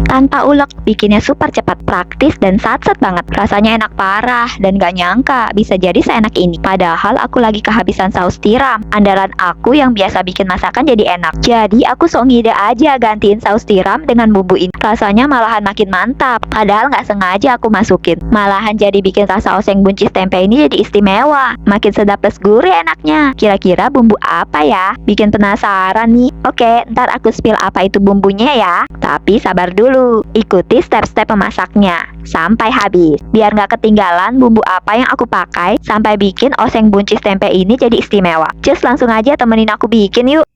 tanpa ulek, bikinnya super cepat, praktis, dan satset banget. Rasanya enak parah, dan gak nyangka bisa jadi seenak ini. Padahal aku lagi kehabisan saus tiram, andalan aku yang biasa bikin masakan jadi enak. Jadi aku sok ngide aja gantiin saus tiram dengan bumbu ini. Rasanya malahan makin mantap, padahal gak sengaja aku masukin. Malahan jadi bikin rasa oseng buncis tempe ini jadi istimewa. Makin sedap plus gurih enaknya. Kira-kira bumbu apa ya? Bikin penasaran nih. Oke, ntar aku spill apa itu bumbunya ya. Tapi sabar dulu, ikuti step-step memasaknya sampai habis, biar nggak ketinggalan bumbu apa yang aku pakai sampai bikin oseng buncis tempe ini jadi istimewa. Just langsung aja temenin aku bikin yuk.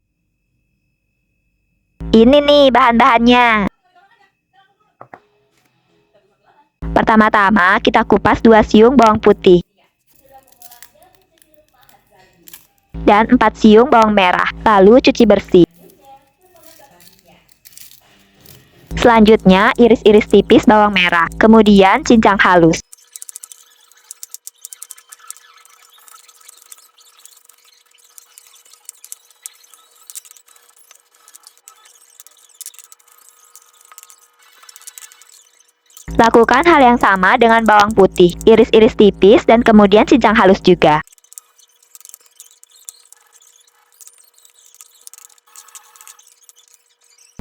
Ini nih bahan-bahannya. Pertama-tama kita kupas 2 siung bawang putih dan 4 siung bawang merah, lalu cuci bersih. Selanjutnya, iris-iris tipis bawang merah, kemudian cincang halus. Lakukan hal yang sama dengan bawang putih, iris-iris tipis dan kemudian cincang halus juga.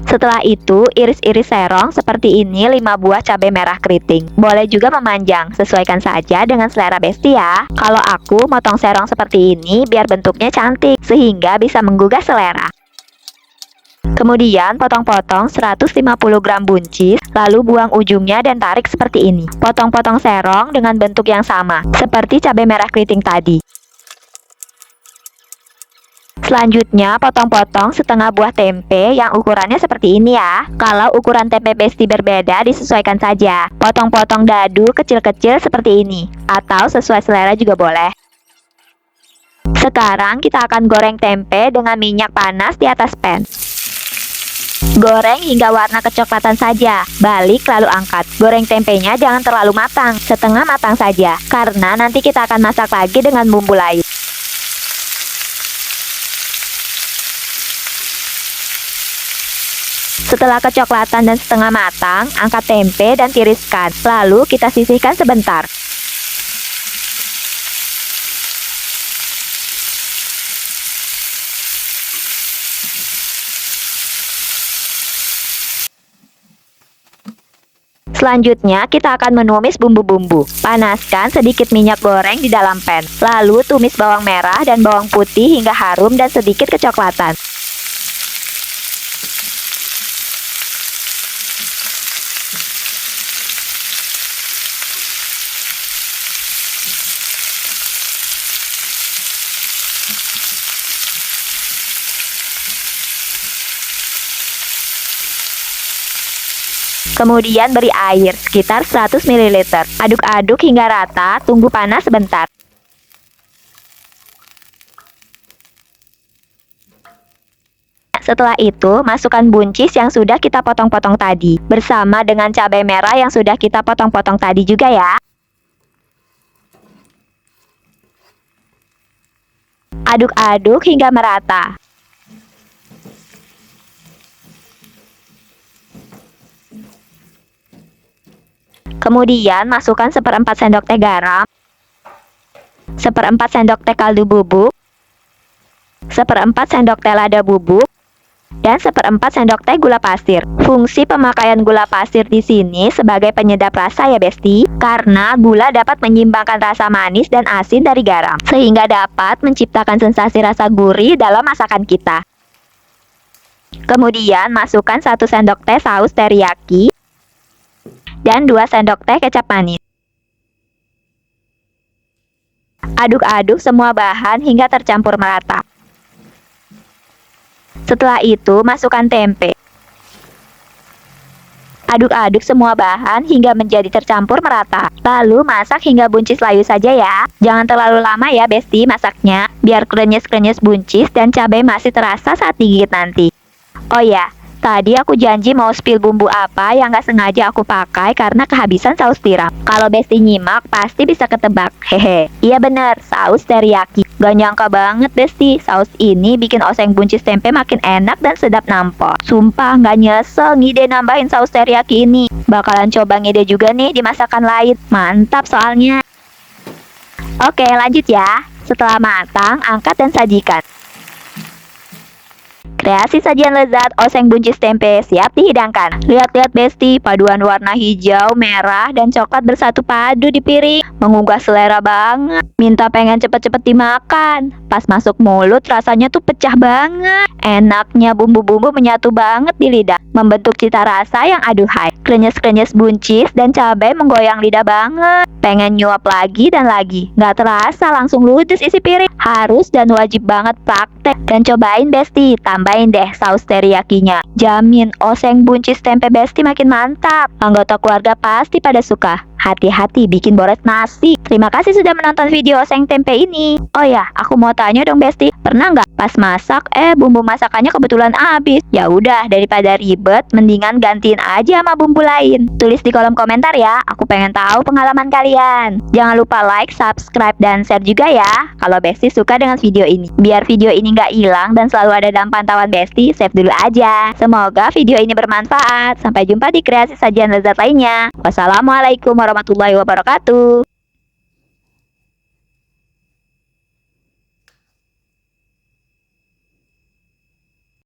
Setelah itu, iris-iris serong seperti ini 5 buah cabai merah keriting. Boleh juga memanjang, sesuaikan saja dengan selera besti ya. Kalau aku motong serong seperti ini biar bentuknya cantik, sehingga bisa menggugah selera. Kemudian potong-potong 150 gram buncis, lalu buang ujungnya dan tarik seperti ini. Potong-potong serong dengan bentuk yang sama, seperti cabai merah keriting tadi. Selanjutnya, potong-potong setengah buah tempe yang ukurannya seperti ini ya. Kalau ukuran tempe besti berbeda, disesuaikan saja. Potong-potong dadu kecil-kecil seperti ini, atau sesuai selera juga boleh. Sekarang kita akan goreng tempe dengan minyak panas di atas pan. Goreng hingga warna kecoklatan saja, balik lalu angkat. Goreng tempenya jangan terlalu matang, setengah matang saja, karena nanti kita akan masak lagi dengan bumbu lain. Setelah kecoklatan dan setengah matang, angkat tempe dan tiriskan. Lalu kita sisihkan sebentar. Selanjutnya, kita akan menumis bumbu-bumbu. Panaskan sedikit minyak goreng di dalam pan. Lalu tumis bawang merah dan bawang putih hingga harum dan sedikit kecoklatan. Kemudian beri air sekitar 100 ml. Aduk-aduk hingga rata, tunggu panas sebentar. Setelah itu, masukkan buncis yang sudah kita potong-potong tadi, bersama dengan cabai merah yang sudah kita potong-potong tadi juga ya. Aduk-aduk hingga merata. Kemudian masukkan 1/4 sendok teh garam, 1/4 sendok teh kaldu bubuk, 1/4 sendok teh lada bubuk, dan 1/4 sendok teh gula pasir. Fungsi pemakaian gula pasir di sini sebagai penyedap rasa ya besti, karena gula dapat menyimbangkan rasa manis dan asin dari garam, sehingga dapat menciptakan sensasi rasa gurih dalam masakan kita. Kemudian masukkan 1 sendok teh saus teriyaki dan 2 sendok teh kecap manis. Aduk-aduk semua bahan hingga tercampur merata. Setelah itu, masukkan tempe. Aduk-aduk semua bahan hingga menjadi tercampur merata. Lalu masak hingga buncis layu saja ya. Jangan terlalu lama ya besti masaknya, biar krenyes-krenyes buncis dan cabai masih terasa saat digigit nanti. Oh ya, Tadi aku janji mau spill bumbu apa yang gak sengaja aku pakai karena kehabisan saus tiram. Kalau Besti nyimak pasti bisa ketebak. Hehe. Iya bener, saus teriyaki. Gak nyangka banget Besti, saus ini bikin oseng buncis tempe makin enak dan sedap nampol. Sumpah gak nyesel ngide nambahin saus teriyaki ini. Bakalan coba ngide juga nih di masakan lain. Mantap soalnya. Oke, lanjut ya. Setelah matang, angkat dan sajikan. Kreasi sajian lezat oseng buncis tempe siap dihidangkan. Lihat-lihat Besti, paduan warna hijau, merah, dan coklat bersatu padu di piring. Menggugah selera banget. Minta pengen cepet-cepet dimakan. Pas masuk mulut rasanya tuh pecah banget. Enaknya bumbu-bumbu menyatu banget di lidah. Membentuk cita rasa yang aduhai. Krenyes-krenyes buncis dan cabai menggoyang lidah banget. Pengen nyuap lagi dan lagi. Gak terasa langsung ludes isi piring. Harus dan wajib banget praktek. Dan cobain Besti, tambahin deh saus teriyakinya. Jamin oseng buncis tempe Besti makin mantap. Anggota keluarga pasti pada suka. Hati-hati bikin boros nasi. Terima kasih sudah menonton video oseng tempe ini. Oh ya, aku mau tanya dong Besti, pernah nggak pas masak bumbu masakannya kebetulan habis? Ya udah, daripada ribet, mendingan gantiin aja sama bumbu lain. Tulis di kolom komentar ya, aku pengen tahu pengalaman kalian. Jangan lupa like, subscribe, dan share juga ya kalau Besti suka dengan video ini. Biar video ini nggak hilang dan selalu ada dalam pantauan Besti, save dulu aja. Semoga video ini bermanfaat. Sampai jumpa di kreasi sajian lezat lainnya. Wassalamualaikum warahmatullahi wabarakatuh.